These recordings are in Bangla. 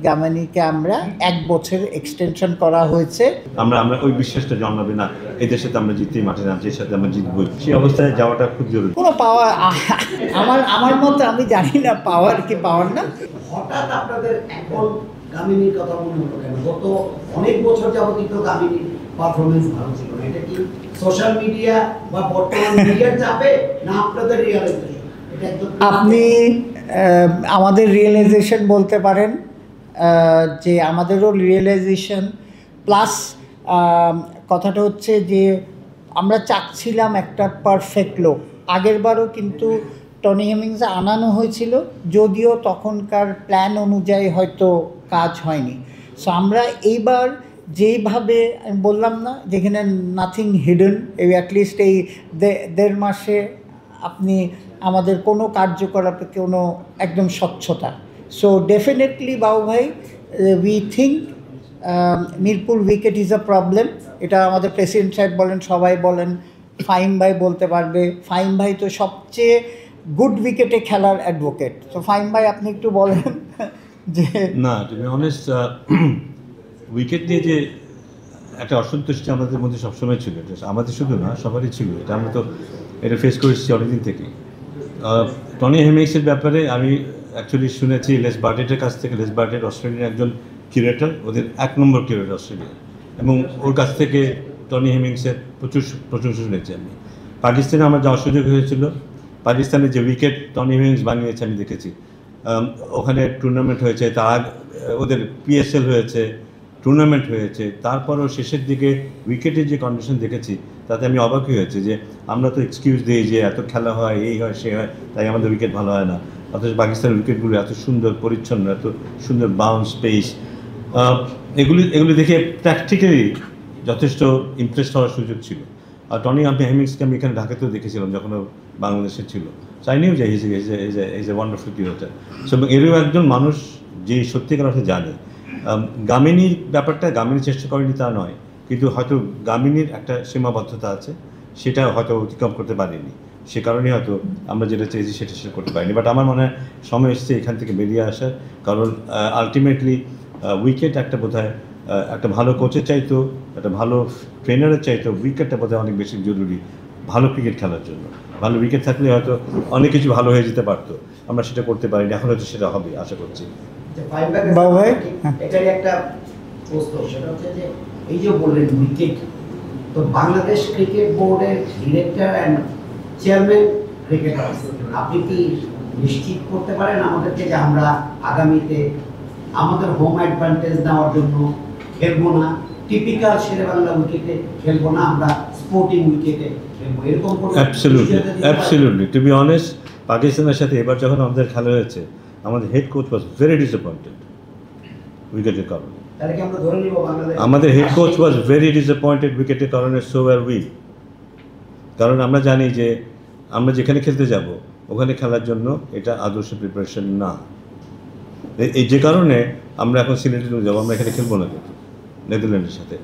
গামানিকে আমরা 1 বছর এক্সটেনশন করা হয়েছে। আমরা ওই বিশ্বাসটা জন্মাবে না এদের সাথে আমরা জিততেই মাঠে নামছি, এর সাথে আমরা জিতবই, সেই অবস্থায় যাওয়াটা খুব জরুরি। কোনো পাওয়ার আমার মতো, আমি জানি না পাওয়ার কি পাওয়ার না। হঠাৎ আপনাদের এখন গামিনীর কথা মনে হলো কেন? গত অনেক বছর যাবত কিন্তু গামিনীর পারফরমেন্স ভালো ছিল না। এটা কি সোশ্যাল মিডিয়া বা বর্তমান মিডিয়ার চাপে, না আপনাদের রিয়েলাইজেশন? আপনি আমাদের রিয়েলাইজেশন বলতে পারেন, যে আমাদেরও রিয়েলাইজেশন প্লাস কথাটা হচ্ছে যে আমরা চাচ্ছিলাম একটা পারফেক্ট লোক। আগেরবারও কিন্তু টনি হেমিংস আনানো হয়েছিল, যদিও তখনকার প্ল্যান অনুযায়ী হয়তো কাজ হয়নি। সো আমরা এইবার যেইভাবে আমি বললাম না, যেখানে নাথিং হিডেন, এই অ্যাটলিস্ট এই 1.5 মাসে আপনি আমাদের কোনো কার্যকলাপে কোনো একদম স্বচ্ছতা। সো ডেফিনেটলি বাবু ভাই, we think Mirpur wicket is a problem. এটা আমাদের প্রেসিডেন্ট সাহেব বলেন, সবাই বলেন, ফাহিম ভাই বলতে পারবে। ফাহিম ভাই তো সবচেয়ে গুড উইকেটে খেলার অ্যাডভোকেট। তো ফাহিম ভাই আপনি একটু বলেন যে না, টু বি অনেস্ট, উইকেট নিয়ে যে একটা অসন্তুষ্টি আমাদের মধ্যে সবসময় ছিল, এটা আমাদের শুধু না, সবারই ছিল। এটা ফেস করে এসেছি অনেকদিন থেকেই। টনি হেমিংসের ব্যাপারে আমি অ্যাকচুয়ালি শুনেছি লেস বার্টেটের কাছ থেকে। লেস বার্টেট অস্ট্রেলিয়ার একজন কিউরেটর, ওদের 1 নম্বর কিউরেটর অস্ট্রেলিয়া, এবং ওর কাছ থেকে টনি হেমিংসের প্রচুর প্রশংসা শুনেছি আমি। পাকিস্তানে আমার যাওয়ার সুযোগ হয়েছিল। পাকিস্তানে যে উইকেট টনি হেমিংস বানিয়েছে আমি দেখেছি। ওখানে টুর্নামেন্ট হয়েছে, তার ওদের পিএসএল হয়েছে, টুর্নামেন্ট হয়েছে, তারপরও শেষের দিকে উইকেটের যে কন্ডিশন দেখেছি তাতে আমি অবাকই হয়েছে যে আমরা তো এক্সকিউজ দিই যে এত খেলা হয়, এই হয়, সে হয়, তাই আমাদের উইকেট ভালো হয় না। অথচ পাকিস্তানের উইকেটগুলো এত সুন্দর পরিচ্ছন্ন, এত সুন্দর বাউন্স পেস, এগুলি দেখে প্র্যাকটিক্যালি যথেষ্ট ইমপ্রেস হওয়ার সুযোগ ছিল। আর টনি হেমিংসকে আমি এখানে ঢাকাতেও দেখেছিলাম যখন বাংলাদেশে ছিল। চাইনিও যে is a wonderful curator. So এরও একজন মানুষ যে সত্যিকার অর্থে জানে। গামিনীর ব্যাপারটা গামিনী চেষ্টা করেনি তা নয়, কিন্তু হয়তো গামিনীর একটা সীমাবদ্ধতা আছে, সেটা হয়তো অতিক্রম করতে পারিনি। সে কারণেই হয়তো আমরা যেটা চেয়েছি সেটা করতে পারিনি। বাট আমার মনে হয় সময় এসছে এখান থেকে বেরিয়ে আসার, কারণ আলটিমেটলি উইকেট একটা বোধহয় একটা ভালো কোচের চাইতো, একটা ভালো ট্রেনারের চাইতো উইকেটটা বোধহয় অনেক বেশি জরুরি ভালো ক্রিকেট খেলার জন্য। ভালো উইকেট থাকলে হয়তো অনেক কিছু ভালো হয়ে যেতে পারতো, আমরা সেটা করতে পারিনি। এখন হয়তো সেটা হবে, আশা করছি। এটারই একটা প্রশ্ন, সেটা হচ্ছে যে এই যে বললেন উইকেট, তো বাংলাদেশ ক্রিকেট বোর্ডের ডিরেক্টর অ্যান্ড চেয়ারম্যান ক্রিকেটার, আপনি কি নিশ্চিত করতে পারেন আমাদেরকে যে আমরা আগামীতে আমাদের হোম অ্যাডভান্টেজ নেওয়ার জন্য খেলবো না, টিপিক্যাল শেরেবাংলা উইকেটে খেলবো না, আমরা স্পোর্টিং উইকেটে খেলবো, এরকম কোনো? অ্যাবসলিউটলি টু বি অনেস্ট, পাকিস্তানের সাথে এবার যখন আমাদের খেলা হয়েছে, আমাদের head coach was very disappointed উইকেটের কারণে। আমাদের head coach was very disappointed উইকেটের কারণে, সো আর উই। কারণ আমরা জানি যে আমরা যেখানে খেলতে যাব ওখানে খেলার জন্য এটা আদর্শ প্রিপারেশন না। এই যে কারণে আমরা এখন সিলেটে যাবো, আমরা এখানে খেলবো না কিন্তু নেদারল্যান্ডের সাথে।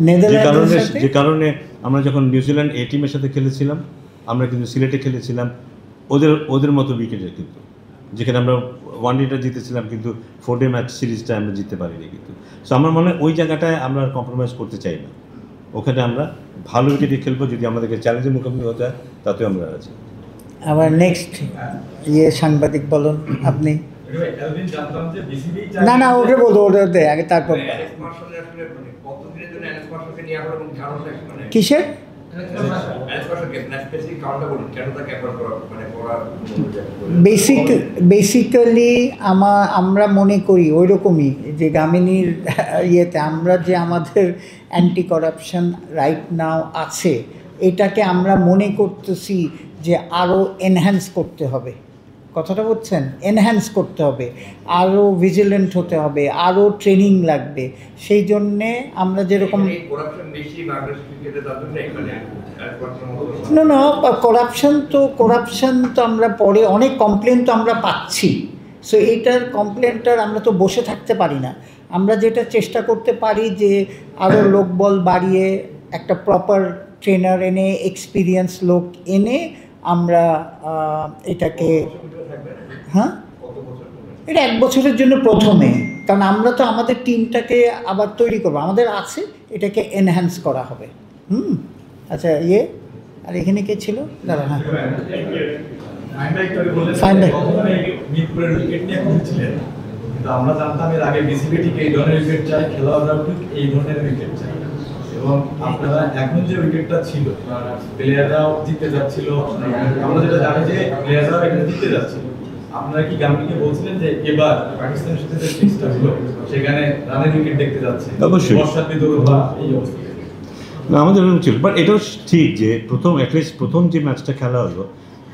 যে কারণে আমরা যখন নিউজিল্যান্ড এ টিমের সাথে খেলেছিলাম, আমরা কিন্তু সিলেটে খেলেছিলাম ওদের মতো উইকেটে, কিন্তু যেখানে আমরা ওয়ান ডেটা জিতেছিলাম, কিন্তু 4 ডে ম্যাচ সিরিজটা আমরা জিততে পারিনি কিন্তু। সো আমার মনে হয় ওই জায়গাটায় আমরা কম্প্রোমাইজ করতে চাই না। ওখানে আমরা ভালো উইকেটে খেলবো, যদি আমাদেরকে চ্যালেঞ্জের মুখোমুখি হতে হয় তাতেও আমরা আছি। আবার নেক্সট সাংবাদিক বলুন আপনি। না ওটা বলবো, ওটা দে আগে, তারপর কিসের বেসিক্যালি আমরা মনে করি ওই রকমই যে গামিনীর ইয়েতে আমরা যে আমাদের অ্যান্টি করাপশন রাইট নাও আছে, এটাকে আমরা মনে করতেছি যে আরও এনহ্যান্স করতে হবে। কথাটা বুঝছেন? এনহ্যান্স করতে হবে, আরও ভিজিলেন্ট হতে হবে, আরও ট্রেনিং লাগবে। সেই জন্যে আমরা যেরকম না করাপশন তো আমরা পরে অনেক কমপ্লেন তো আমরা পাচ্ছি। সো এইটার কমপ্লেনটার আমরা তো বসে থাকতে পারি না। আমরা যেটা চেষ্টা করতে পারি যে আরও লোকবল বাড়িয়ে একটা প্রপার ট্রেনার এনে, এক্সপিরিয়েন্স লোক এনে আমরা এটাকে, হ্যাঁ এটা 1 বছরের জন্য প্রথমে, কারণ আমরা তো আমাদের টিমটাকে আবার তৈরি করবো, আমাদের আছে, এটাকে এনহ্যান্স করা হবে। আচ্ছা আর এখানে কে ছিল দাঁড়া? হ্যাঁ মিরপুরের উইকেট নিয়ে খুঁজছিলেন, কিন্তু আমরা জানতাম এর আগে বিসিবি ঠিক এই ধরনের উইকেট চাই, খেলোয়াড়রাও ঠিক এই ধরনের উইকেট চাই, এবং আপনারা এখন যে উইকেটটা ছিল প্লেয়াররাও জিততে যাচ্ছিল, আমরা যেটা জানি যে প্লেয়াররাও এখানে জিততে যাচ্ছিল, আপনারা কি গাম্বিকে বলছিলেন যে এবার পাকিস্তানের সাথে যে টেস্টটা হলো সেখানে রানের উইকেট দেখতে যাচ্ছে? অবশ্যই। বর্ষার বিদুর বা এই অবস্থা না, আমাদের এরকম ছিল, বাট এটাও ঠিক যে অ্যাটলিস্ট প্রথম যে ম্যাচটা খেলা হলো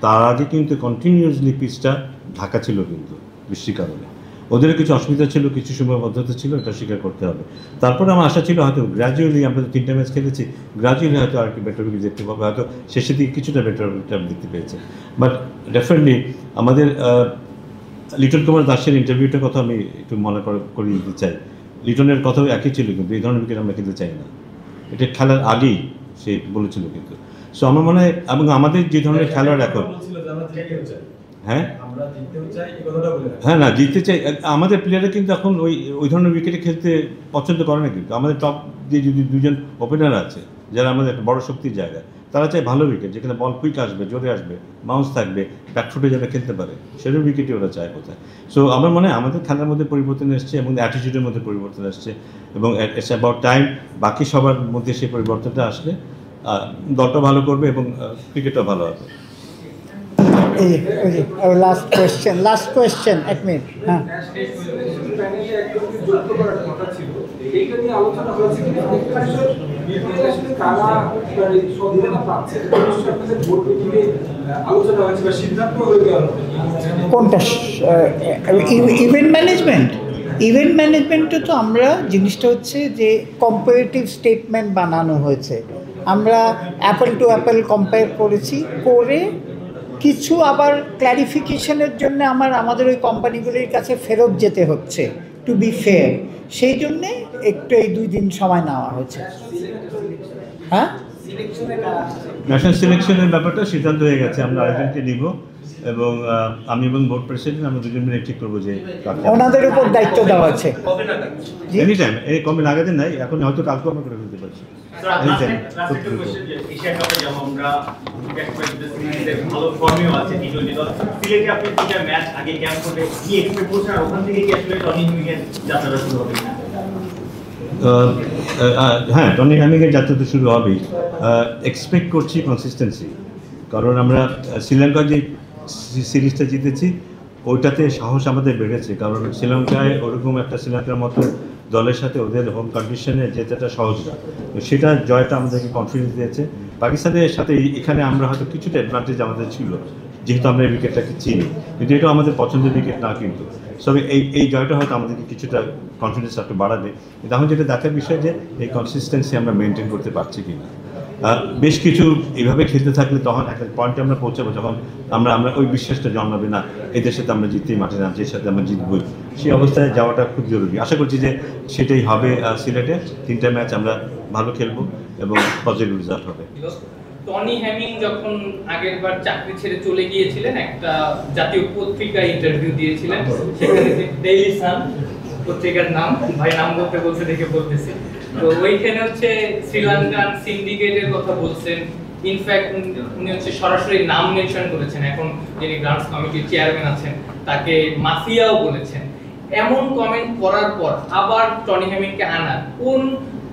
তার আগে কিন্তু কন্টিনিউয়াসলি পিচটা ঢাকা ছিল, কিন্তু বৃষ্টির কারণে ওদেরও কিছু অসুবিধা ছিল, কিছু সীমাবদ্ধতা ছিল, এটা স্বীকার করতে হবে। তারপরে আমার আশা ছিল হয়তো গ্র্যাজুয়ালি, আমরা তো 3টা ম্যাচ খেলেছি, গ্র্যাজুয়ালি হয়তো আর কি বেটার উইকেট দেখতে পাবো, হয়তো শেষের দিকে কিছুটা বেটার উইকেট আমি দেখতে পেয়েছি। বাট ডেফিনেটলি আমাদের লিটন কুমার দাসের ইন্টারভিউটার কথা আমি একটু মনে করিয়ে দিতে চাই। লিটনের কথাও একই ছিল, কিন্তু এই ধরনের উইকেট আমরা খেলতে চাই না, এটা খেলার আগেই সে বলেছিল। কিন্তু সো আমার মনে হয়, এবং আমাদের যে ধরনের খেলোয়াড় এখন, হ্যাঁ হ্যাঁ না জিততে চাই, আমাদের প্লেয়াররা কিন্তু এখন ওই ধরনের উইকেটে খেলতে পছন্দ করে না। কিন্তু আমাদের টপ যে যদি 2জন ওপেনার আছে যারা আমাদের একটা বড় শক্তির জায়গা, তারা চায় ভালো উইকেট, যেখানে বল কুইক আসবে, জোরে আসবে, বাউন্স থাকবে, ব্যাকফুটে যারা খেলতে পারে, সেরকম উইকেটই ওরা চায় কোথায়। সো আমার মনে হয় আমাদের খেলার মধ্যে পরিবর্তন এসছে এবং অ্যাটিটিউডের মধ্যে পরিবর্তন আসছে, এবং ইটস অ্যাবাউট টাইম বাকি সবার মধ্যে সেই পরিবর্তনটা আসলে দলটা ভালো করবে এবং ক্রিকেটটা ভালো হবে। Last question 1 minute. হ্যাঁ, কোনটা? ইভেন্ট ম্যানেজমেন্টে তো আমরা জিনিসটা হচ্ছে যে কম্পারেটিভ স্টেটমেন্ট বানানো হয়েছে, আমরা অ্যাপল টু অ্যাপল কম্পেয়ার করেছি, করে কিছু আবার ক্ল্যারিফিকেশনের জন্য আমাদের ওই কোম্পানিগুলির কাছে ফেরত যেতে হচ্ছে, টু বি ফেয়ার, সেই জন্যে একটু এই 2 দিন সময় নেওয়া হয়েছে। হ্যাঁ, ন্যাশনাল সিলেকশনের ব্যাপারটা সিদ্ধান্ত হয়ে গেছে, আমরা আরেকজনকে নিব, এবং আমি এবং বোর্ড প্রেসিডেন্ট আমরা 2জন মিলে ঠিক করবো যে ওনাদের উপর দায়িত্ব দেওয়া আছে। এনি টাইম, এই কমে লাগাতে নাই, এখন হয়তো কালকে আমরা করে ফেলতে পারছি। হ্যাঁ, টনি হ্যামিংয়ের যাত্রা তো শুরু হবেই, এক্সপেক্ট করছি কনসিস্টেন্সি, কারণ আমরা শ্রীলঙ্কার যে সিরিজটা জিতেছি ওইটাতে সাহস আমাদের বেড়েছে, কারণ শ্রীলঙ্কায় ওরকম একটা শ্রীলঙ্কার মতো দলের সাথে ওদের হোম কন্ডিশনে যেতেটা সহজ না, তো সেটা জয়টা আমাদেরকে কনফিডেন্স দিয়েছে। পাকিস্তানের সাথে এখানে আমরা হয়তো কিছুটা অ্যাডভান্টেজ আমাদের ছিল, যেহেতু আমরা এই উইকেটটাকে চিনি, কিন্তু এটাও আমাদের পছন্দের উইকেট না, কিন্তু তবে এই জয়টা হয়তো আমাদেরকে কিছুটা কনফিডেন্স একটু বাড়াবে। কিন্তু এখন যেটা দেখার বিষয় যে এই কনসিস্টেন্সি আমরা মেনটেন করতে পারছি কিনা। বেশ কিছু এইভাবে খেলতে থাকলে তখন একটা পয়েন্টে আমরা পৌঁছাবো, যখন আমরা ওই বিশ্বাসটা জন্মাবে না এদের সাথে আমরা জিততেই মাঠে নামছি, এর সাথে আমরা জিতবই, সেই অবস্থায় যাওয়াটা খুব জরুরি। আশা করছি যে সেটাই হবে সিলেটে। 3টা ম্যাচ আমরা ভালো খেলবো এবং পজিটিভ রেজাল্ট হবে। টনি হ্যামিং যখন আগের বার চাকরি ছেড়ে চলে গিয়েছিলেন, একটা জাতীয় পত্রিকায় ইন্টারভিউ দিয়েছিলেন, সেখানে ডেইলি সান পত্রিকার নাম, ভাই নাম বলতে দেখে বলতেছি, তো ওইখানে হচ্ছে শ্রীলঙ্কান সিন্ডিকেটের কথা বলছেন। ইনফ্যাক্ট উনি হচ্ছে সরাসরি নাম মেনশন করেছেন, এখন যিনি গ্রান্টস কমিটির চেয়ারম্যান আছেন তাকে মাফিয়াও বলেছেন। এমন কমেন্ট করার পর আবার টনি হ্যামিংকে আনা কোন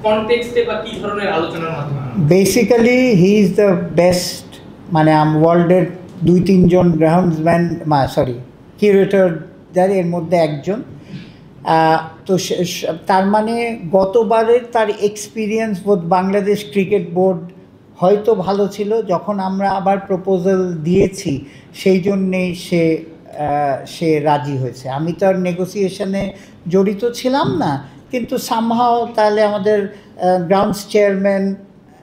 কনটেক্সটে বা কি ধরনের আলোচনার মাধ্যমে? Basically he is the best, মানে ওয়ার্ল্ডের 2-3 জন গ্রাউন্ডসম্যান, কিউরেটর যারা, এর মধ্যে একজন। তো তার মানে গতবারের তার এক্সপিরিয়েন্স বোধ বাংলাদেশ ক্রিকেট বোর্ড হয়তো ভালো ছিল, যখন আমরা আবার প্রপোজাল দিয়েছি সেই জন্যেই সে রাজি হয়েছে। আমি তো আর নেগোসিয়েশনে জড়িত ছিলাম না, কিন্তু সামহাও তাহলে আমাদের গ্রাউন্ডস চেয়ারম্যান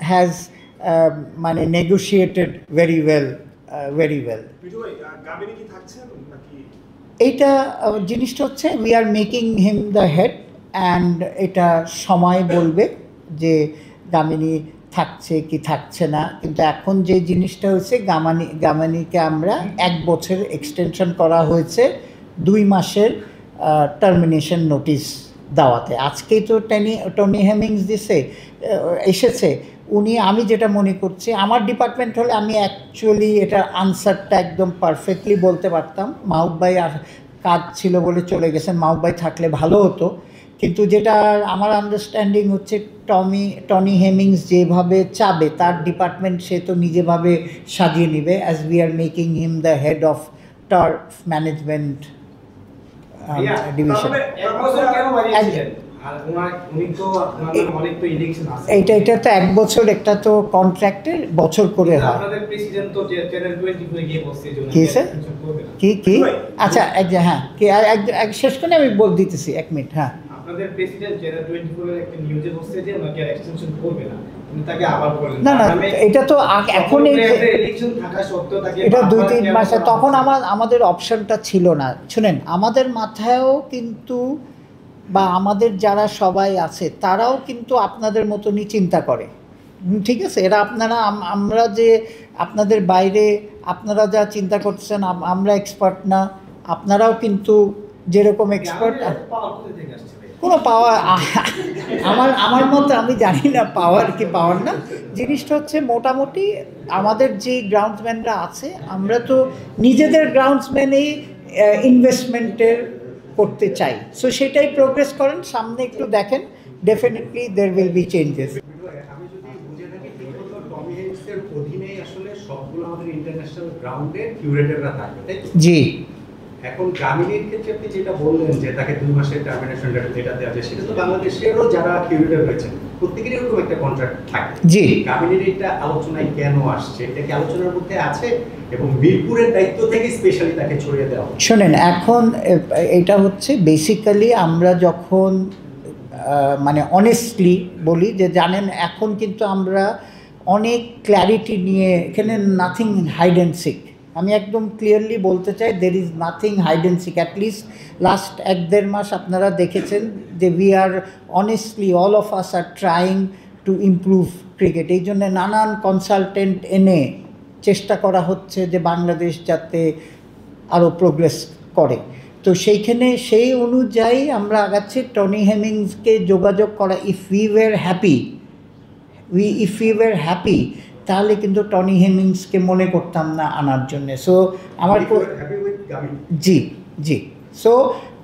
হ্যাজ মানে নেগোশিয়েটেড ভেরি ওয়েল। এইটা জিনিসটা হচ্ছে we are making him the head, and এটা সময় বলবে যে গামিনী থাকছে কি থাকছে না। কিন্তু এখন যে জিনিসটা হচ্ছে গামানিকে আমরা 1 বছর এক্সটেনশন করা হয়েছে 2 মাসের টার্মিনেশন নোটিশ দেওয়াতে। আজকেই তো টনি হেমিংস এসেছে উনি, আমি যেটা মনে করছি আমার ডিপার্টমেন্ট হলে আমি অ্যাকচুয়ালি এটা আনসারটা একদম পারফেক্টলি বলতে পারতাম। মাহবুব ভাই আর কাজ ছিল বলে চলে গেছেন, মাহবুব ভাই থাকলে ভালো হতো। কিন্তু যেটা আমার আন্ডারস্ট্যান্ডিং হচ্ছে টনি হেমিংস যেভাবে চাবে তার ডিপার্টমেন্ট সে তো নিজেভাবে সাজিয়ে নেবে, as we are making him the head of turf management division. এটা তো 1 বছর, একটা তো কন্ট্রাক্টের বছর করে হয়। কি স্যার কি আচ্ছা হ্যাঁ শেষ করে আমি বল দিতেছি 1 মিনিট। হ্যাঁ, আপনাদের প্রেসিডেন্ট জেনারেল 24 এর একটা নিউজে বলছে যে ওনাকে এক্সটেনশন করবে না, কিন্তু তাকে আবার করলেন না এটা তো এখন ইলেকশন থাকা সত্ত্বেও তাকে এটা 2-3 মাসে, তখন আমাদের অপশনটা ছিল না। শুনেন, আমাদের মাথায়ও কিন্তু বা আমাদের যারা সবাই আছে তারাও কিন্তু আপনাদের মতনই চিন্তা করে, ঠিক আছে? এরা আপনারা আমরা যে আপনাদের বাইরে আপনারা যা চিন্তা করছেন আমরা এক্সপার্ট না, আপনারাও কিন্তু যেরকম এক্সপার্ট কোনো পাওয়ার আমার মতে আমি জানি না পাওয়ার কি পাওয়ার না। জিনিসটা হচ্ছে মোটামুটি আমাদের যে গ্রাউন্ডসম্যানরা আছে আমরা তো নিজেদের গ্রাউন্ডসম্যানেই ইনভেস্টমেন্টের করতে চাই। সো সেটাই প্রোগ্রেস করেন, সামনে একটু দেখেন, definitely there will be changes. আমি যদি বুঝে থাকি ঠিক মতো টমি হেমিংসের অধীনেই আসলে সবগুলো আমাদের ইন্টারন্যাশনাল গ্রাউন্ডে কিউরেটররা থাকবে, তাই তো? জি। এখন গামিনীর ক্ষেত্রে আপনি যেটা বললেন যে তাকে 2 মাসের টার্মিনেশন লেটার যেটা দেওয়া যায়, সেটা তো বাংলাদেশেরও যারা কিউরেটর রয়েছেন প্রত্যেকেরই এরকম একটা কন্ট্রাক্ট থাকে। জি। গামিনীর এটা আলোচনায় কেন আসছে, এটা কি আলোচনার মধ্যে আছে এবং মিরপুরের দায়িত্ব থেকে স্পেশালি তাকে ছড়িয়ে দেওয়া? শোনেন, এখন এটা হচ্ছে বেসিক্যালি আমরা যখন মানে অনেস্টলি বলি যে জানেন এখন কিন্তু আমরা অনেক ক্ল্যারিটি নিয়ে, এখানে নাথিং হাইড অ্যান্ড সিক, আমি একদম ক্লিয়ারলি বলতে চাই there is nothing hide and seek. At least last 1-1.5 মাস আপনারা দেখেছেন যে we are honestly all of us are trying to improve cricket. এই জন্য নানান কনসালটেন্ট এনে চেষ্টা করা হচ্ছে যে বাংলাদেশ যাতে আরও প্রোগ্রেস করে। তো সেইখানে সেই অনুযায়ী আমরা আগাচ্ছি। টনি হেমিংসকে যোগাযোগ করা, ইফ উই ওয়ার হ্যাপি তাহলে কিন্তু টনি হেমিংসকে মনে করতাম না আনার জন্যে। সো আমার জি সো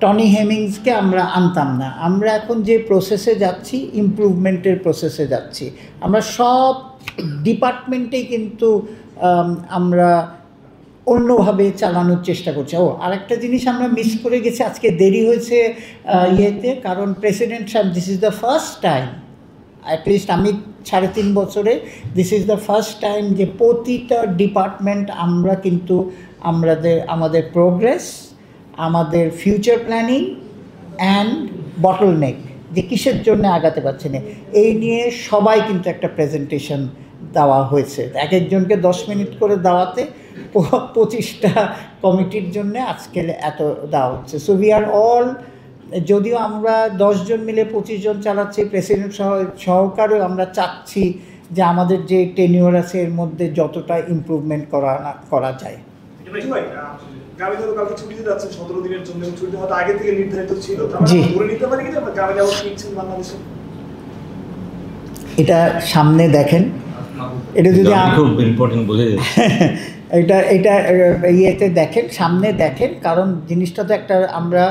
টনি হেমিংসকে আমরা আনতাম না। আমরা এখন যে প্রসেসে যাচ্ছি, ইমপ্রুভমেন্টের প্রসেসে যাচ্ছি। আমরা সব ডিপার্টমেন্টেই কিন্তু আমরা অন্যভাবে চালানোর চেষ্টা করছি। আরেকটা জিনিস আমরা মিস করে গেছি, আজকে দেরি হয়েছে ইয়েতে, কারণ প্রেসিডেন্ট সাহেব this is the first time, at least আমি 3.5 বছরে this is the first time যে প্রতিটা ডিপার্টমেন্ট আমরা কিন্তু আমাদের প্রোগ্রেস, আমাদের ফিউচার প্ল্যানিং অ্যান্ড বটলনেক যে কিসের জন্য আগাতে পারছে না এই নিয়ে সবাই কিন্তু একটা প্রেজেন্টেশন দেওয়া হয়েছে। এক একজনকে 10 মিনিট করে দেওয়াতে 25টা কমিটির জন্য আজকে এত দেওয়া হচ্ছে। সো উই আর অল, যদিও আমরা 10 জন মিলে 25 জন চালাচ্ছি, প্রেসিডেন্ট সহকারেও আমরা চাচ্ছি যে আমাদের যে টেনিওর আছে এর মধ্যে যতটা ইমপ্রুভমেন্ট করা যায়। গামী তো কালকে ছুটিতে যাচ্ছে 17 দিনের জন্য, ছুটি হয়তো আগে থেকে নির্ধারিত ছিল, জি ধরে নিতে পারি কিনা গামী যাওয়ার ফিক্সড বাংলাদেশে? এটা সামনে দেখেন, এটা যদি খুব ইম্পর্টেন্ট বলে এটা ইয়েতে দেখেন, সামনে দেখেন, কারণ জিনিসটা তো একটা আমরা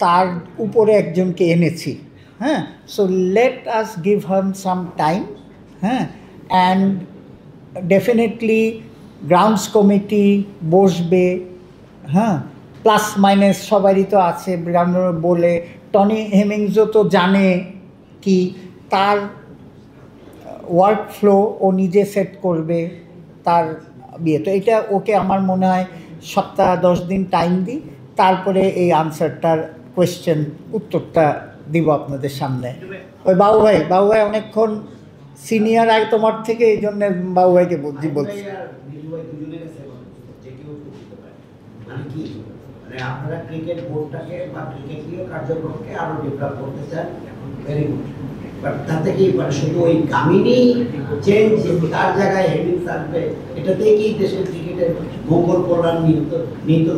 তার উপরে একজনকে এনেছি। হ্যাঁ, সো লেট আস গিভ হাম সাম টাইম। হ্যাঁ, অ্যান্ড ডেফিনেটলি গ্রাউন্ডস কমিটি বসবে। হ্যাঁ, প্লাস মাইনাস সবারই তো আছে বলে। টনি হেমিংসও তো জানে কি তার ওয়ার্ক ফ্লো ও নিজে সেট করবে তার বিয়ে। তো এটা ওকে আমার মনে হয় সপ্তাহ 10 দিন টাইম দিই, তারপরে এই আনসারটার কোয়েশ্চেন উত্তরটা দিব আপনাদের সামনে। ওই বাবু ভাই অনেকক্ষণ সিনিয়র আগে তোমার থেকে, এই জন্য বাবু ভাইকে বলছি। আপনারা ক্রিকেট বোর্ডটাকে বা ক্রিকেটীয় কার্যক্রমকে আরো ডেভেলপ করতে চান, ভেরি গুড। বাট তাতে কি শুধু ওই কামিনী চেঞ্জ তার জায়গায় হেমিংস আসবে, এটাতেই কি দেশের ক্রিকেটের মঙ্গল কল্যাণ নিহিত